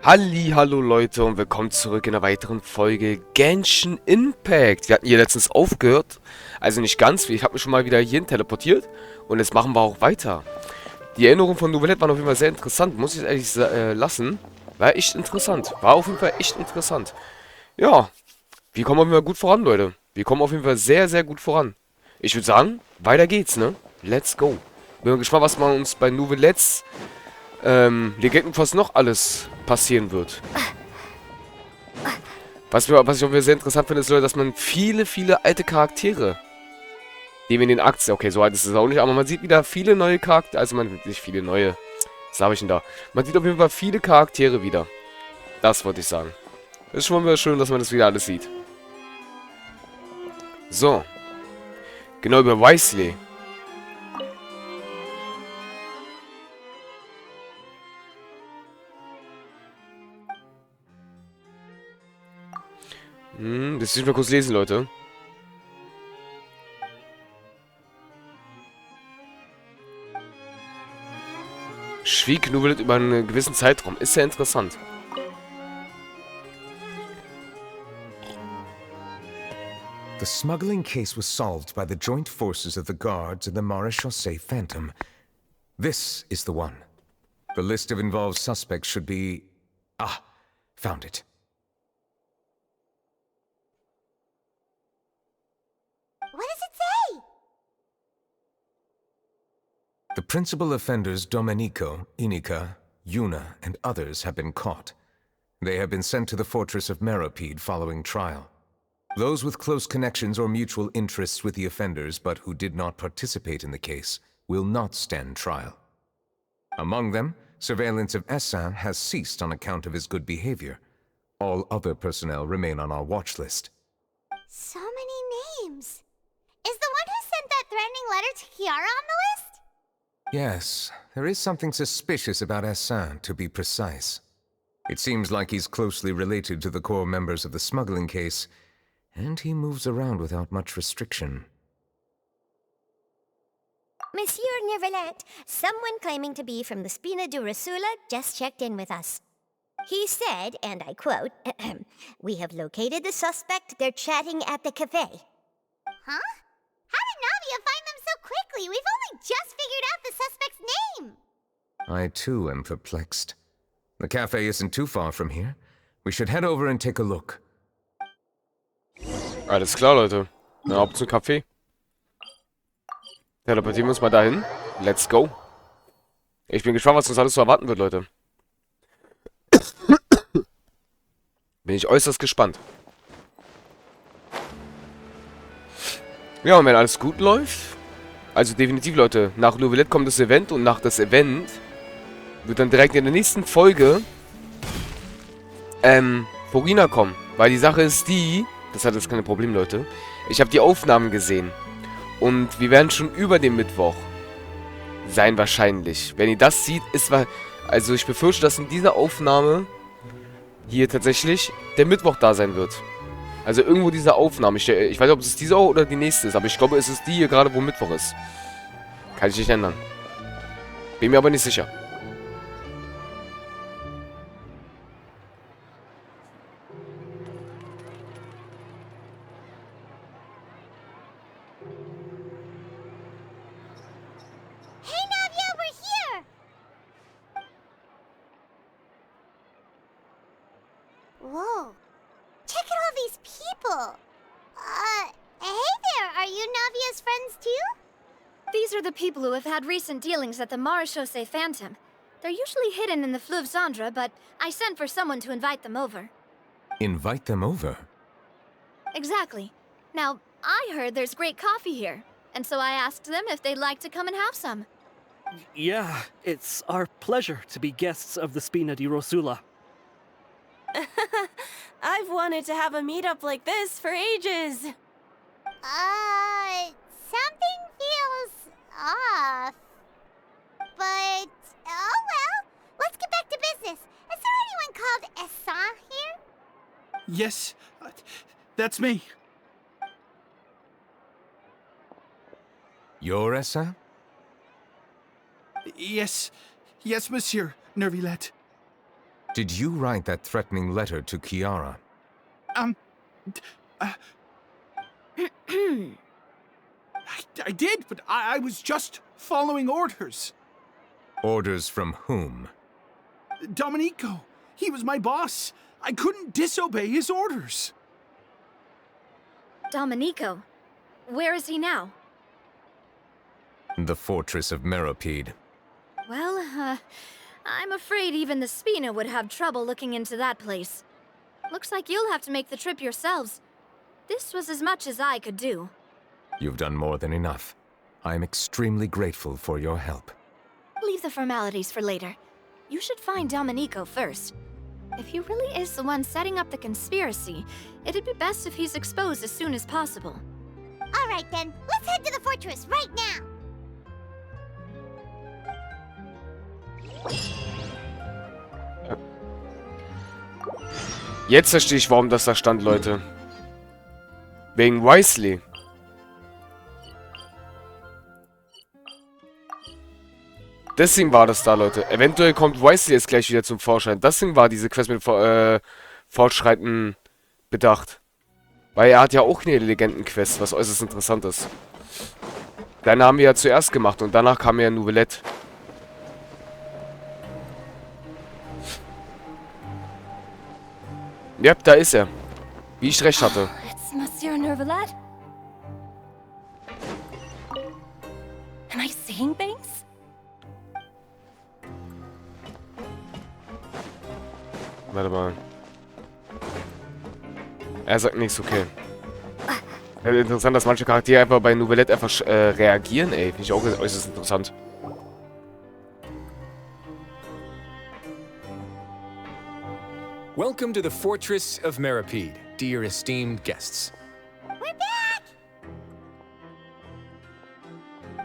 Hallo Leute und willkommen zurück in einer weiteren Folge Genshin Impact. Wir hatten hier letztens aufgehört, also nicht ganz, ich habe mich schon mal wieder hierhin teleportiert und jetzt machen wir auch weiter. Die Erinnerungen von Novelette waren auf jeden Fall sehr interessant, muss ich ehrlich lassen. War echt interessant, war auf jeden Fall echt interessant. Ja, wir kommen auf jeden Fall gut voran, Leute. Wir kommen auf jeden Fall sehr gut voran. Ich würde sagen, weiter geht's, ne? Let's go. Bin mal gespannt, was man uns bei Novelettes Legenden fast noch alles passieren wird. Was ich auch wieder sehr interessant finde, ist, Leute, dass man viele alte Charaktere, die wir in den Aktien, okay, so alt ist es auch nicht, aber man sieht wieder viele neue Charaktere, also man, nicht viele neue, was habe ich denn da? Man sieht auf jeden Fall viele Charaktere wieder. Das wollte ich sagen. Ist schon mal wieder schön, dass man das wieder alles sieht. So. Genau, über Weasley. Das will ich mal kurz lesen, Leute. Schwieg Novelette über einen gewissen Zeitraum. Ist sehr interessant. The smuggling case was solved by the joint forces of the guards and the Maréchaussée Phantom. This is the one. The list of involved suspects should be... Ah, found it. What does it say? The principal offenders Domenico, Inica, Yuna, and others have been caught. They have been sent to the fortress of Meropide following trial. Those with close connections or mutual interests with the offenders but who did not participate in the case will not stand trial. Among them, surveillance of Essin has ceased on account of his good behavior. All other personnel remain on our watch list. So many names. Is the one who sent that threatening letter to Kiara on the list? Yes, there is something suspicious about Essin, to be precise. It seems like he's closely related to the core members of the smuggling case, and he moves around without much restriction. Monsieur Neuvillette, someone claiming to be from the Spina di Rosula just checked in with us. He said, and I quote, "We have located the suspect. They're chatting at the cafe." Huh? How did Navia find them so quickly? We've only just figured out the suspect's name. I too am perplexed. The cafe isn't too far from here. We should head over and take a look. Alles klar, Leute. Na, ab zum Café. Teleportieren wir uns mal dahin. Let's go. Ich bin gespannt, was uns alles zu erwarten wird, Leute. Bin ich äußerst gespannt. Ja, und wenn alles gut läuft, also definitiv, Leute, nach Novelette kommt das Event und nach das Event wird dann direkt in der nächsten Folge Furina kommen. Weil die Sache ist die, das hat jetzt keine Probleme, Leute. Ich habe die Aufnahmen gesehen. Und wir werden schon über dem Mittwoch sein wahrscheinlich. Wenn ihr das sieht, also ich befürchte, dass in dieser Aufnahme hier tatsächlich der Mittwoch da sein wird. Also irgendwo diese Aufnahme. Ich weiß nicht, ob es diese oder die nächste ist, aber ich glaube, es ist die hier gerade, wo Mittwoch ist. Kann ich nicht ändern. Bin mir aber nicht sicher. Hey, Navia, we're here! Whoa. Check out all these people. Hey there, are you Navia's friends too? These are the people who have had recent dealings at the Maréchaussée Phantom. They're usually hidden in the Fleuve Zandra, but I sent for someone to invite them over. Invite them over? Exactly. Now, I heard there's great coffee here, and so I asked them if they'd like to come and have some. Yeah, it's our pleasure to be guests of the Spina di Rosula. I've wanted to have a meetup like this for ages. Something feels off. But, oh well, let's get back to business. Is there anyone called Essin here? Yes, that's me. You're Essin? Yes, monsieur Neuvillette. Did you write that threatening letter to Kiara? I did, but I was just following orders. Orders from whom? Domenico, he was my boss. I couldn't disobey his orders. Domenico. Where is he now? The fortress of Meropide. Well, I'm afraid even the Spina would have trouble looking into that place. Looks like you'll have to make the trip yourselves. This was as much as I could do. You've done more than enough. I am extremely grateful for your help. Leave the formalities for later. You should find Domenico first. If he really is the one setting up the conspiracy, it'd be best if he's exposed as soon as possible. All right then, let's head to the fortress right now. Jetzt verstehe ich, warum das da stand, Leute. Wegen Wisely. Deswegen war das da, Leute. Eventuell kommt Wisely jetzt gleich wieder zum Vorschein. Deswegen war diese Quest mit Fortschreiten bedacht. Weil er hat ja auch eine Legendenquest, was äußerst interessant ist. Deine haben wir ja zuerst gemacht und danach kam ja Nouvellette. Ja, da ist er. Wie ich recht hatte. It's Monsieur Nouvellette. Am I seeing things? Warte mal. Er sagt nichts, okay. Interessant, dass manche Charaktere einfach bei Nouvellette einfach reagieren, ey. Finde ich auch äußerst interessant. Welcome to the Fortress of Meropide, dear esteemed guests. We're back!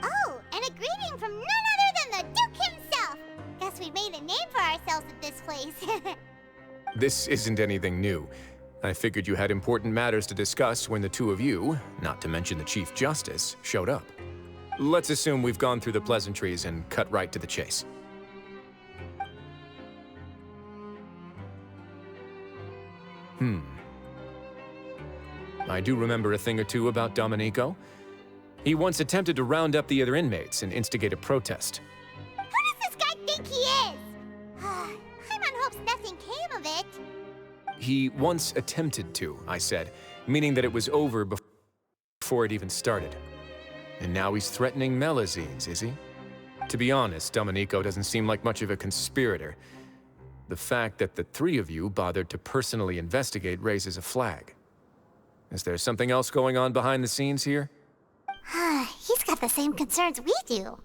Oh, and a greeting from none other than the Duke himself! Guess we've made a name for ourselves at this place. This isn't anything new. I figured you had important matters to discuss when the two of you, not to mention the Chief Justice, showed up. Let's assume we've gone through the pleasantries and cut right to the chase. I do remember a thing or two about Domenico. He once attempted to round up the other inmates and instigate a protest. Who does this guy think he is? Paimon hopes nothing came of it. He once attempted to, I said, meaning that it was over before it even started. And now he's threatening Melazines, is he? To be honest, Domenico doesn't seem like much of a conspirator. The fact that the three of you bothered to personally investigate raises a flag. Is there something else going on behind the scenes here? He's got the same concerns we do.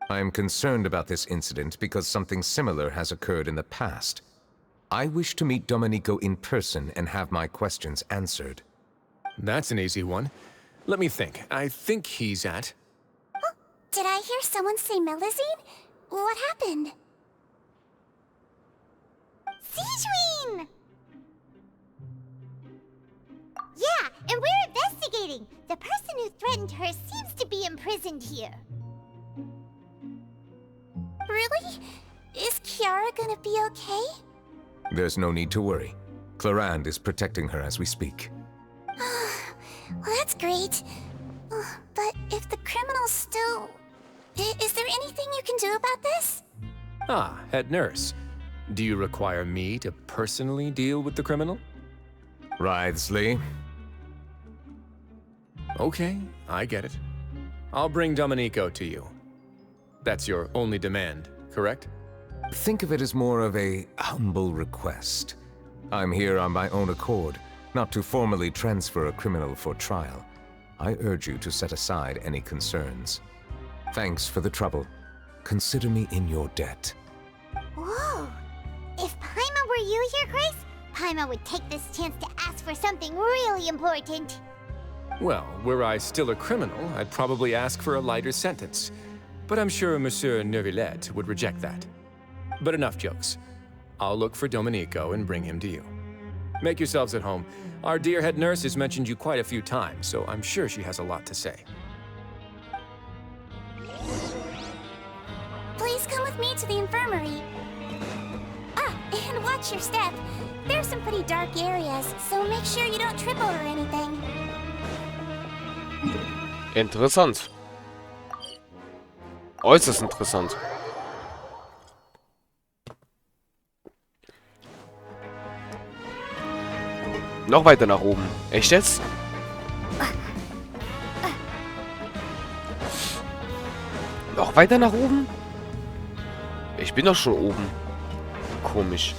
I am concerned about this incident because something similar has occurred in the past. I wish to meet Domenico in person and have my questions answered. That's an easy one. Let me think. I think he's at... Oh, did I hear someone say Melazine? What happened? Sijuin! Yeah, and we're investigating. The person who threatened her seems to be imprisoned here. Really? Is Kiara gonna be okay? There's no need to worry. Clarande is protecting her as we speak. Well, that's great. But if the criminal's still... Is there anything you can do about this? Ah, head nurse. Do you require me to personally deal with the criminal? Writhsley. Okay, I get it. I'll bring Domenico to you. That's your only demand, correct? Think of it as more of a humble request. I'm here on my own accord, not to formally transfer a criminal for trial. I urge you to set aside any concerns. Thanks for the trouble. Consider me in your debt. Whoa! If Paimon were you here, Grace, Paimon would take this chance to ask for something really important. Well, were I still a criminal, I'd probably ask for a lighter sentence. But I'm sure Monsieur Nouvellette would reject that. But enough jokes. I'll look for Domenico and bring him to you. Make yourselves at home. Our dear head nurse has mentioned you quite a few times, so I'm sure she has a lot to say. Please come with me to the infirmary. And watch your step. There's some pretty dark areas, so make sure you don't trip over anything. Interessant. Äußerst interessant. Noch weiter nach oben. Echt jetzt? Noch weiter nach oben? Ich bin doch schon oben. Komisch.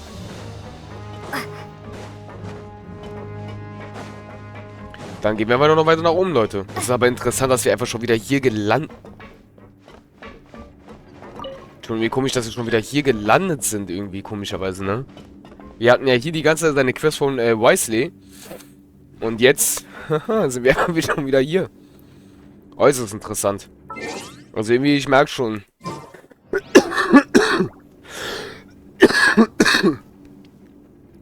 Dann gehen wir aber noch weiter nach oben, Leute. Das ist aber interessant, dass wir einfach schon wieder hier gelandet... Schon irgendwie komisch, dass wir schon wieder hier gelandet sind, irgendwie komischerweise, ne? Wir hatten ja hier die ganze Zeit eine Quest von Weasley. Und jetzt sind wir schon wieder hier. Äußerst interessant. Also irgendwie, ich merke schon.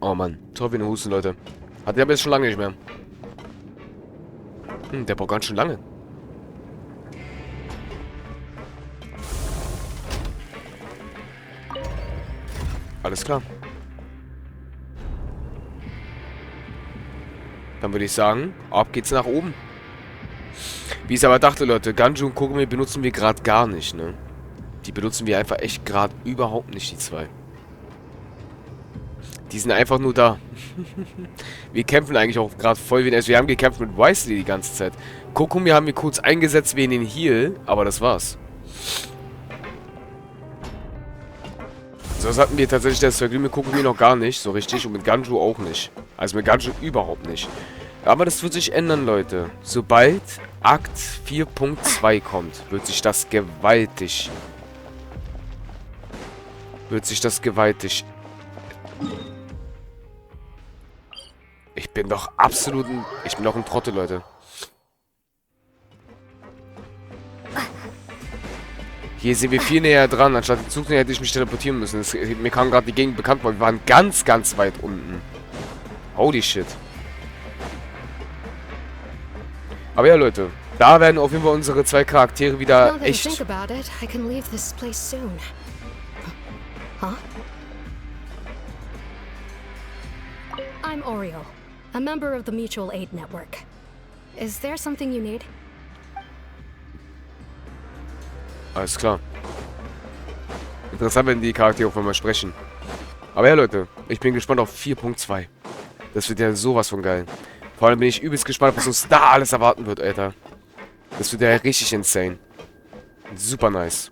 Oh Mann, toll wie eine Husten, Leute. Hat der aber jetzt schon lange nicht mehr. Der braucht ganz schön lange. Alles klar. Dann würde ich sagen, ab geht's nach oben. Wie ich es aber dachte, Leute, Ganju und Kogumi benutzen wir gerade gar nicht, ne? Die benutzen wir einfach echt gerade überhaupt nicht, die zwei. Die sind einfach nur da. Wir kämpfen eigentlich auch gerade voll wie... Also wir haben gekämpft mit Weasley die ganze Zeit. Kogumi haben wir kurz eingesetzt wegen den Heal, aber das war's. So, das hatten wir tatsächlich das Vergnügen mit Kogumi noch gar nicht, so richtig. Und mit Ganju auch nicht. Also mit Ganju überhaupt nicht. Aber das wird sich ändern, Leute. Sobald Akt 4.2 kommt, wird sich das gewaltig... Ich bin doch absolut ein... Ich bin doch ein Trottel, Leute. Hier sind wir viel näher dran. Anstatt die Zug hätte ich mich teleportieren müssen. Mir kam gerade die Gegend bekannt vor. Wir waren ganz, ganz weit unten. Holy shit. Aber ja, Leute. Da werden auf jeden Fall unsere zwei Charaktere wieder echt... I'm Oreo, a member of the Mutual Aid Network. Is there something you need? Alles klar. Interessant, wenn die Charaktere auf einmal sprechen. Aber ja, Leute, ich bin gespannt auf 4.2. Das wird ja sowas von geil. Vor allem bin ich übelst gespannt, was uns da alles erwarten wird, Alter. Das wird ja richtig insane. Super nice.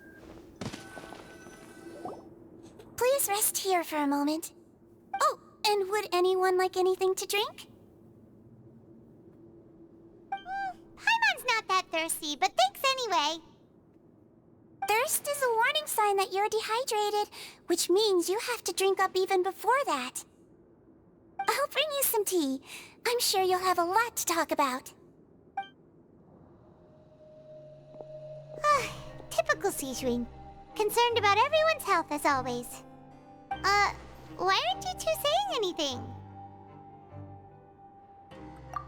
Please rest here for a moment. Oh, and would anyone like anything to drink? Paimon's not that thirsty, but thanks anyway. Thirst is a warning sign that you're dehydrated, which means you have to drink up even before that. I'll bring you some tea. I'm sure you'll have a lot to talk about. Typical Sejuin. Concerned about everyone's health as always. Why aren't you two saying anything?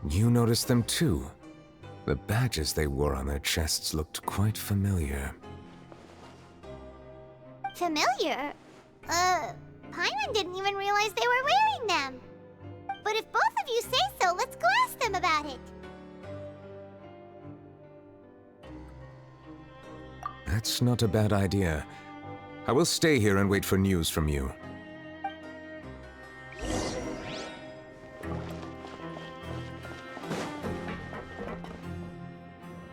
You noticed them too. The badges they wore on their chests looked quite familiar. Familiar? Paimon didn't even realize they were wearing them. But if both of you say so, let's go ask them about it. That's not a bad idea. I will stay here and wait for news from you.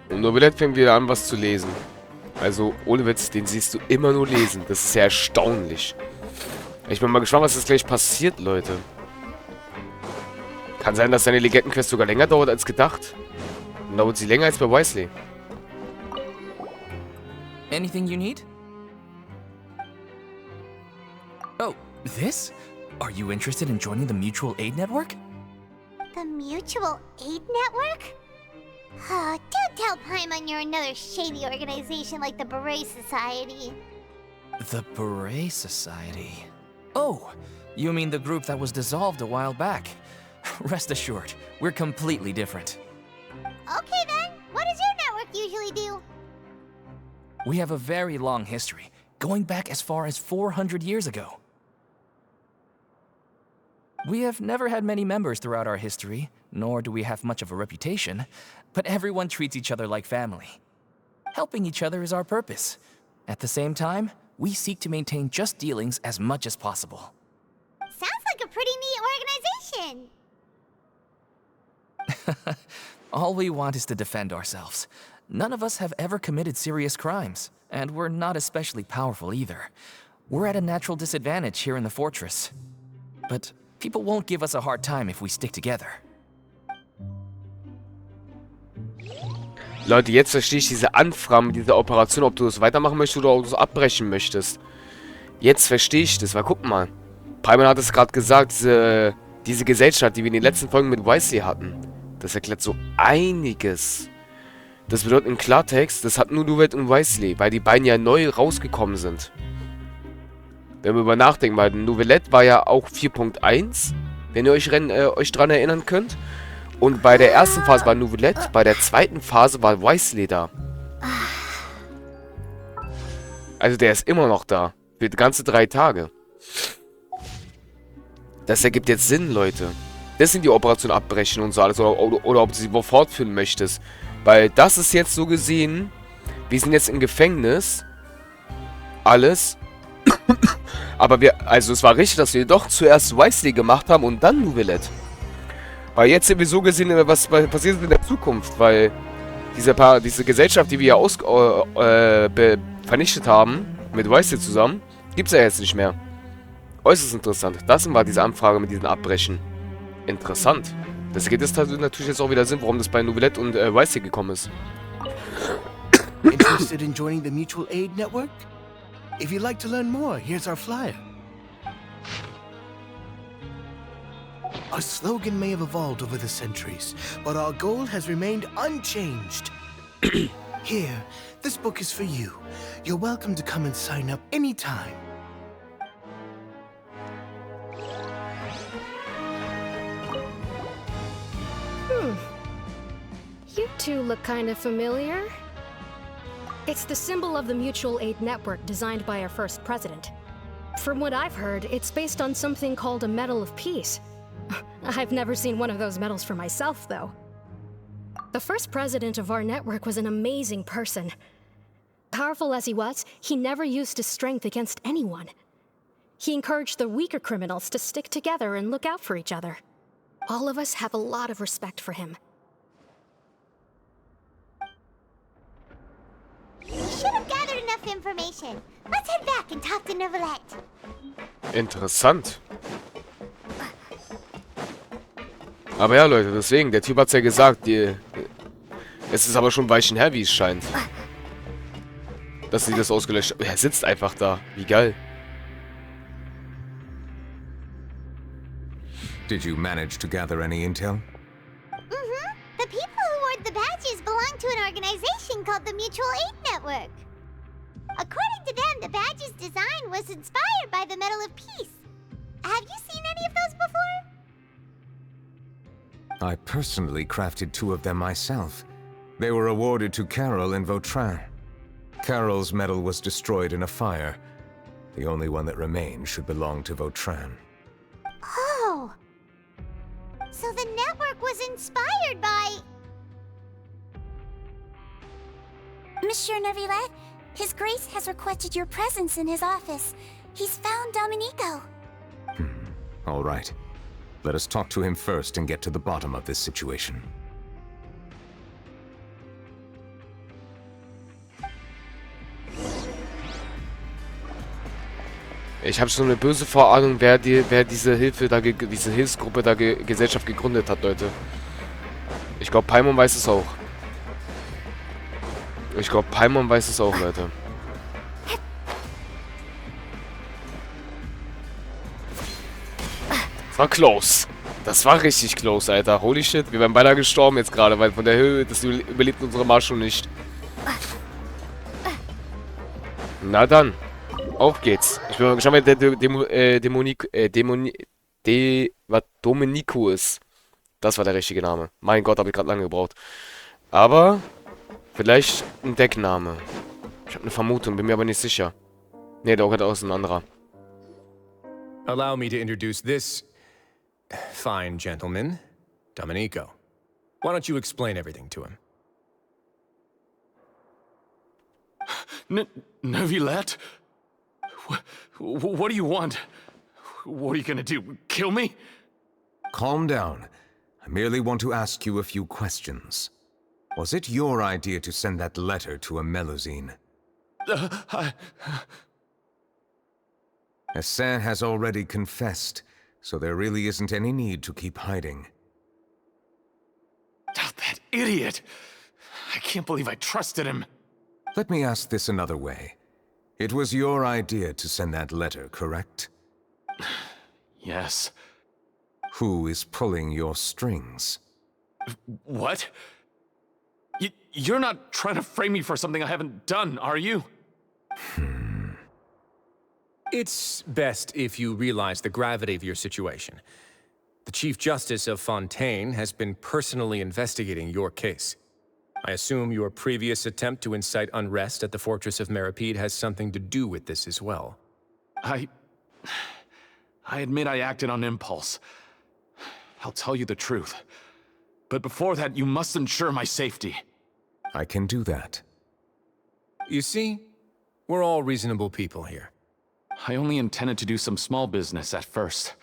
Und Novelette fängt wieder an, was zu lesen. Also, ohne Witz, den siehst du immer nur lesen. Das ist ja erstaunlich. Ich bin mal gespannt, was jetzt gleich passiert, Leute. Kann sein, dass seine Legendenquest sogar länger dauert als gedacht. Dann dauert sie länger als bei Weasley. Anything you need? Oh, this? Are you interested in joining the Mutual Aid Network? The Mutual Aid Network? Oh, don't tell Paimon you're another shady organization like the Beret Society. The Beret Society? Oh, you mean the group that was dissolved a while back. Rest assured, we're completely different. Okay then, what does your network usually do? We have a very long history, going back as far as 400 years ago. We have never had many members throughout our history, nor do we have much of a reputation, but everyone treats each other like family. Helping each other is our purpose. At the same time, we seek to maintain just dealings as much as possible. Sounds like a pretty neat organization. All we want is to defend ourselves. None of us have ever committed serious crimes, and we're not especially powerful either. We're at a natural disadvantage here in the fortress. But people won't give us a hard time if we stick together. Leute, jetzt verstehe ich diese Anfragen mit dieser Operation, ob du das weitermachen möchtest oder ob du es abbrechen möchtest. Jetzt verstehe ich das, weil guck mal. Paimon hat es gerade gesagt, diese Gesellschaft, die wir in den letzten Folgen mit Wisely hatten. Das erklärt so einiges. Das bedeutet im Klartext, das hat nur Nouvelle und Wisely, weil die beiden ja neu rausgekommen sind. Wenn wir über nachdenken, weil Nouvellette war ja auch 4.1, wenn ihr euch dran erinnern könnt. Und bei der ersten Phase war Nouvellette, bei der zweiten Phase war Wisely da. Also der ist immer noch da. Für ganze 3 Tage. Das ergibt jetzt Sinn, Leute. Das sind die Operationen abbrechen und so alles. Oder ob du sie fortführen möchtest. Weil das ist jetzt so gesehen, wir sind jetzt im Gefängnis. Alles. Aber also es war richtig, dass wir doch zuerst Wisely gemacht haben und dann Nouvellette. Weil jetzt sind wir so gesehen, was passiert in der Zukunft. Weil diese Gesellschaft, die wir ja vernichtet haben, mit Wisely zusammen, gibt es ja jetzt nicht mehr. Äußerst interessant. Das war diese Anfrage mit diesen Abbrechen. Interessant. Das ergibt jetzt natürlich jetzt auch wieder Sinn, warum das bei Nouvellette und Wisely gekommen ist. Interested in joining the Mutual Aid Network? If you'd like to learn more, here's our flyer. Our slogan may have evolved over the centuries, but our goal has remained unchanged. Here, this book is for you. You're welcome to come and sign up anytime. You two look kind of familiar. It's the symbol of the Mutual Aid Network designed by our first president. From what I've heard, it's based on something called a Medal of Peace. I've never seen one of those medals for myself, though. The first president of our network was an amazing person. Powerful as he was, he never used his strength against anyone. He encouraged the weaker criminals to stick together and look out for each other. All of us have a lot of respect for him. We should have gathered enough information. Let's head back and talk to Nouvellette. Interessant. Aber ja, Leute, deswegen, der Typ hat's ja gesagt, es ist aber schon ein Weilchen her, wie es scheint. Dass sie das ausgelöscht haben. Er sitzt einfach da. Wie geil. Did you manage to gather any intel? The people who wore the badges belong to an organization called the Mutual Aid Network. According to them, the badge's design was inspired by the Medal of Peace. Have you seen any of those before? I personally crafted 2 of them myself. They were awarded to Carol in Vautrin. Carol's medal was destroyed in a fire. The only one that remained should belong to Vautrin. Oh! So the network was inspired by... Monsieur Neuvillette, His Grace has requested your presence in his office. He's found Domenico. All right. Let us talk to him first and get to the bottom of this situation. Ich habe schon eine böse Vorahnung, wer diese Hilfsgruppe da Gesellschaft gegründet hat, Leute. Ich glaube, Paimon weiß es auch. Leute. Das war close. Das war richtig close, Alter. Holy shit, wir wären beinahe gestorben jetzt gerade, weil von der Höhe, das überlebt unsere Marschung nicht. Na dann. Auf geht's. Ich bin mal gespannt, wer der Domenico ist. Das war der richtige Name. Mein Gott, habe ich gerade lange gebraucht. Aber vielleicht ein Deckname. Ich habe eine Vermutung, bin mir aber nicht sicher. Ne, der hat auch ein anderer. Allow me to introduce this Fine, gentlemen. Domenico, why don't you explain everything to him? Neuvillette? What do you want? What are you gonna do? Kill me? Calm down. I merely want to ask you a few questions. Was it your idea to send that letter to a Melusine? Hassan has already confessed, so there really isn't any need to keep hiding. Oh, that idiot! I can't believe I trusted him. Let me ask this another way. It was your idea to send that letter, correct? Yes. Who is pulling your strings? What? You're not trying to frame me for something I haven't done, are you? It's best if you realize the gravity of your situation. The Chief Justice of Fontaine has been personally investigating your case. I assume your previous attempt to incite unrest at the fortress of Meropide has something to do with this as well. I admit I acted on impulse. I'll tell you the truth. But before that, you must ensure my safety. I can do that. You see, we're all reasonable people here. I only intended to do some small business at first.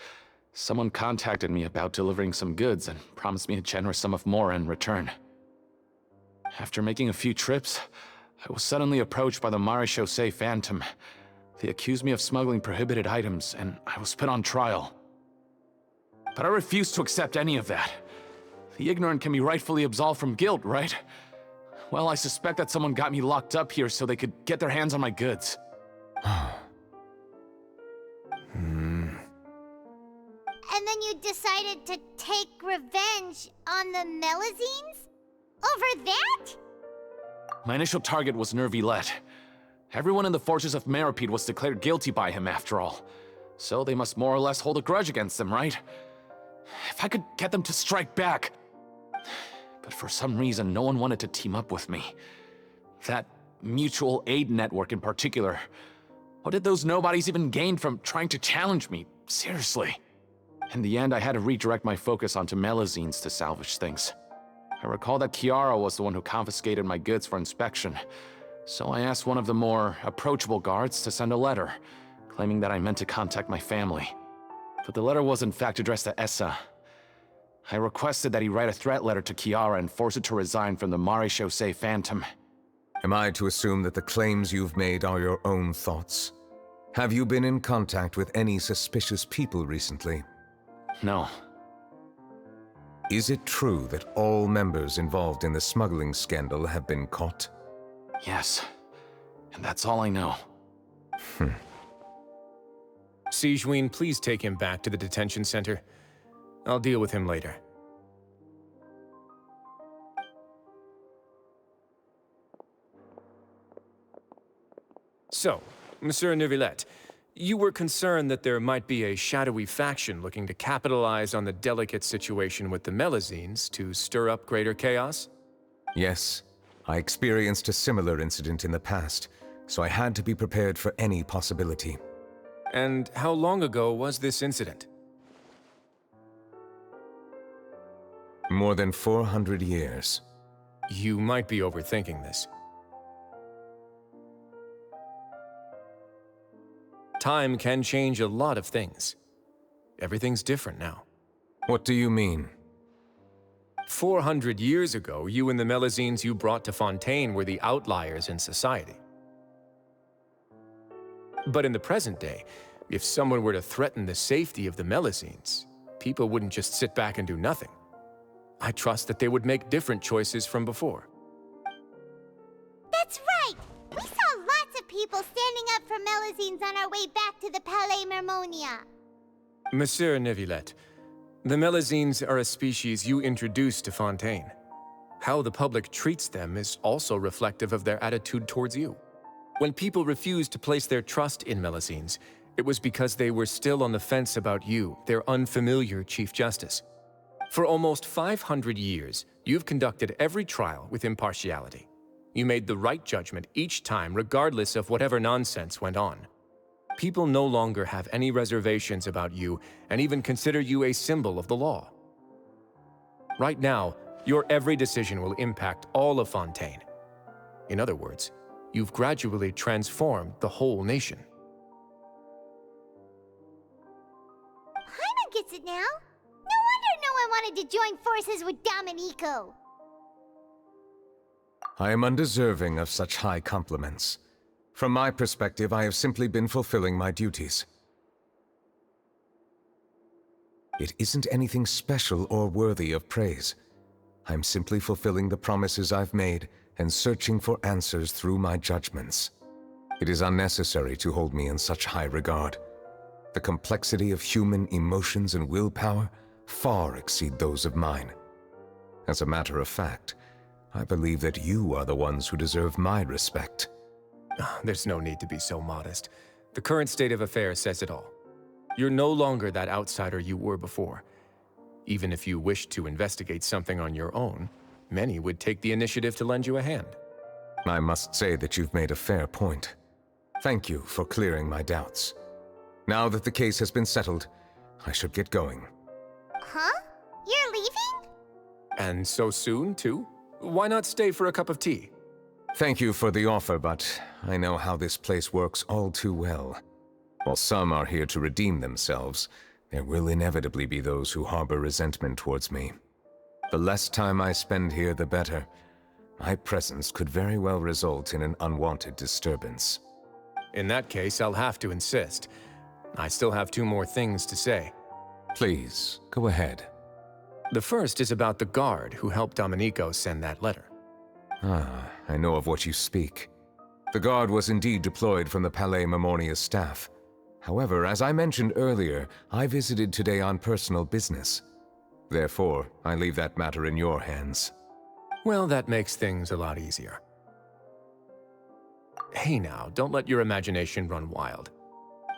Someone contacted me about delivering some goods and promised me a generous sum of more in return. After making a few trips, I was suddenly approached by the Marechaussee Phantom. They accused me of smuggling prohibited items, and I was put on trial. But I refused to accept any of that. The ignorant can be rightfully absolved from guilt, right? Well, I suspect that someone got me locked up here so they could get their hands on my goods. And then you decided to take revenge on the Melusines? Over that? My initial target was Neuvillette. Everyone in the fortress of Meropide was declared guilty by him, after all. So they must more or less hold a grudge against him, right? If I could get them to strike back. But for some reason, no one wanted to team up with me. That mutual aid network in particular. What did those nobodies even gain from trying to challenge me? Seriously. In the end, I had to redirect my focus onto Melusines to salvage things. I recall that Chiara was the one who confiscated my goods for inspection, so I asked one of the more approachable guards to send a letter, claiming that I meant to contact my family. But the letter was in fact addressed to Essa. I requested that he write a threat letter to Chiara and force her to resign from the Marechaussee Phantom. Am I to assume that the claims you've made are your own thoughts? Have you been in contact with any suspicious people recently? No. Is it true that all members involved in the smuggling scandal have been caught? Yes. And that's all I know. Sigewinne, please take him back to the detention center. I'll deal with him later. So, Monsieur Neuvillette, you were concerned that there might be a shadowy faction looking to capitalize on the delicate situation with the Melusines to stir up greater chaos? Yes. I experienced a similar incident in the past, so I had to be prepared for any possibility. And how long ago was this incident? More than 400 years. You might be overthinking this. Time can change a lot of things. Everything's different now. What do you mean? 400 years ago, you and the Melusines you brought to Fontaine were the outliers in society. But in the present day, if someone were to threaten the safety of the Melusines, people wouldn't just sit back and do nothing. I trust that they would make different choices from before. That's right! We saw lots of people standing up for Melusines on our way back to the Palais Mermonia. Monsieur Neuvillette, the Melusines are a species you introduced to Fontaine. How the public treats them is also reflective of their attitude towards you. When people refused to place their trust in Melusines, it was because they were still on the fence about you, their unfamiliar Chief Justice. For almost 500 years, you've conducted every trial with impartiality. You made the right judgment each time, regardless of whatever nonsense went on. People no longer have any reservations about you and even consider you a symbol of the law. Right now, your every decision will impact all of Fontaine. In other words, you've gradually transformed the whole nation. Paimon gets it now. No wonder no one wanted to join forces with Domenico. I am undeserving of such high compliments. From my perspective, I have simply been fulfilling my duties. It isn't anything special or worthy of praise. I'm simply fulfilling the promises I've made and searching for answers through my judgments. It is unnecessary to hold me in such high regard. The complexity of human emotions and willpower far exceed those of mine. As a matter of fact, I believe that you are the ones who deserve my respect. There's no need to be so modest. The current state of affairs says it all. You're no longer that outsider you were before. Even if you wished to investigate something on your own, many would take the initiative to lend you a hand. I must say that you've made a fair point. Thank you for clearing my doubts. Now that the case has been settled, I should get going. Huh? You're leaving? And so soon, too? Why not stay for a cup of tea? Thank you for the offer, but I know how this place works all too well. While some are here to redeem themselves, there will inevitably be those who harbor resentment towards me. The less time I spend here, the better. My presence could very well result in an unwanted disturbance. In that case, I'll have to insist. I still have 2 more things to say. Please, go ahead. The first is about the guard who helped Domenico send that letter. Ah, I know of what you speak. The guard was indeed deployed from the Palais Memoria's staff. However, as I mentioned earlier, I visited today on personal business. Therefore, I leave that matter in your hands. Well, that makes things a lot easier. Hey now, don't let your imagination run wild.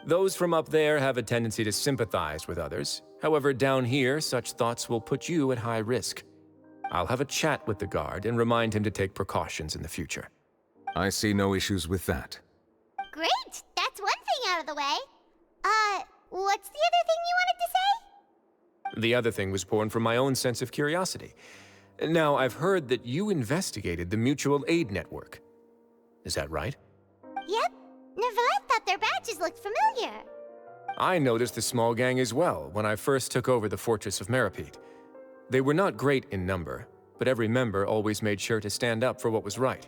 Those from up there have a tendency to sympathize with others. However, down here, such thoughts will put you at high risk. I'll have a chat with the guard and remind him to take precautions in the future. I see no issues with that. Great! That's one thing out of the way. What's the other thing you wanted to say? The other thing was born from my own sense of curiosity. Now, I've heard that you investigated the mutual aid network. Is that right? Yep. Neuvillette thought their badges looked familiar. I noticed the small gang as well when I first took over the fortress of Meropide. They were not great in number, but every member always made sure to stand up for what was right.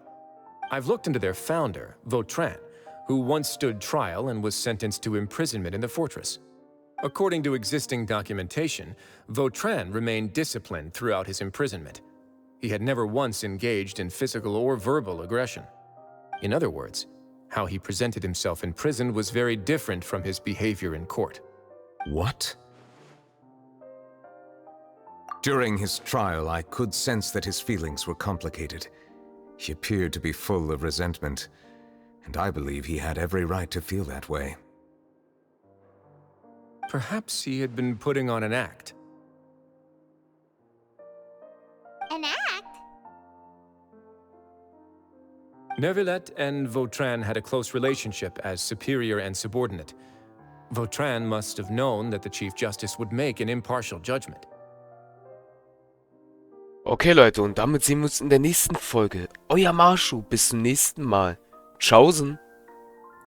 I've looked into their founder, Vautrin, who once stood trial and was sentenced to imprisonment in the fortress. According to existing documentation, Vautrin remained disciplined throughout his imprisonment. He had never once engaged in physical or verbal aggression. In other words, how he presented himself in prison was very different from his behavior in court. What? During his trial, I could sense that his feelings were complicated. He appeared to be full of resentment, and I believe he had every right to feel that way. Perhaps he had been putting on an act. An act? Neuvillette and Vautrin had a close relationship as superior and subordinate. Vautrin must have known that the Chief Justice would make an impartial judgment. Okay, Leute, und damit sehen wir uns in der nächsten Folge. Euer Marschu, bis zum nächsten Mal. Tschaußen.